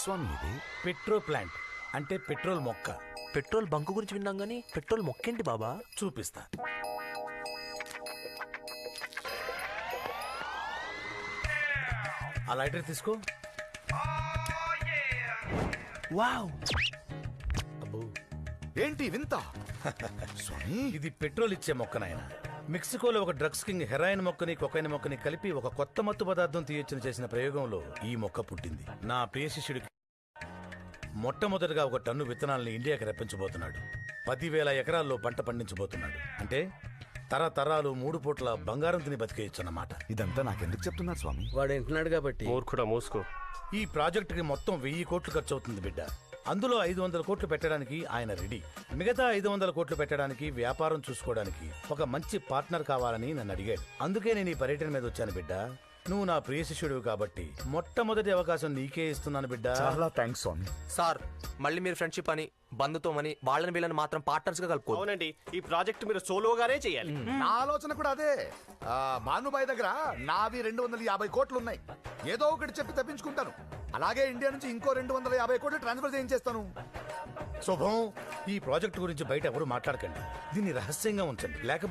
స్వామి ఇది petro plant అంటే petrol మొక్క. పెట్రోల్ బంక్ గురించి విన్నాం గానీ పెట్రోల్ మొక్కేంటి బాబా? చూపిస్తా. ఆ లైటర్ తీసుకో. వావ్, అబ్బో, ఏంటి వింత స్వామి? ఇది పెట్రోల్ ఇచ్చే మొక్క నాయన. మెక్సికోలో ఒక డ్రగ్స్ కింగ్ హెరాయిన్ మొక్కని కొకైన్ మొక్కని కలిపి ఒక కొత్త మత్తు పదార్థం తీయొచ్చని చేసిన ప్రయోగంలో ఈ మొక్క పుట్టింది. నా ప్రియ శిష్యుడికి మొట్టమొదటిగా 1 టన్ను విత్తనాలను ఇండియాకి రప్పించబోతున్నాడు. 10,000 ఎకరాల్లో పంట పండించబోతున్నాడు. అంటే తరతరాలు 3 పూట్ల బంగారం తిని బతికేయచ్చన్నమాట. ఇదంతా నాకెందుకు చెప్తున్నారు స్వామి? వాడు వింటున్నాడు కాబట్టి. మూర్ఖుడా మూసుకో. ఈ ప్రాజెక్టుకి మొత్తం 1000 కోట్లు ఖర్చు అవుతుంది బిడ్డ. అందులో 500 కోట్లు పెట్టడానికి ఆయన రెడీ. మిగతా 500 కోట్లు పెట్టడానికి, వ్యాపారం చూసుకోవడానికి ఒక మంచి పార్ట్నర్ కావాలని నన్ను అడిగాడు. అందుకే నేను ఈ పర్యటన మీద వచ్చాను బిడ్డ. నువ్వు నా ప్రియ శిష్యుడివి కాబట్టి మొట్టమొదటి అవకాశం నీకే ఇస్తున్నాను బిడ్డ. చాలా థ్యాంక్స్ స్వామి. సార్ మళ్ళీ మీరు ఫ్రెండ్షిప్ అని బంధుత్వమని వాళ్ళని వీళ్ళని మాత్రం పార్ట్నర్స్ గా కలుపుకో. అవునండి, ఈ ప్రాజెక్ట్ మీరు సోలోగానే చేయాలి. నా ఆలోచన కూడా అదే. భానుబాయ్ దగ్గర నావి 250 కోట్లు ఉన్నాయి. ఏదో ఒకటి చెప్పి తప్పించుకుంటాను. అలాగే ఇండియా నుంచి ఇంకో 250 కోట్లు ట్రాన్స్ఫర్ చేయించేస్తాను. శుభం. ఈ ప్రాజెక్టు గురించి బయట ఎవరు మాట్లాడకండి. దీన్ని రహస్యంగా ఉంచండి. లేకపోతే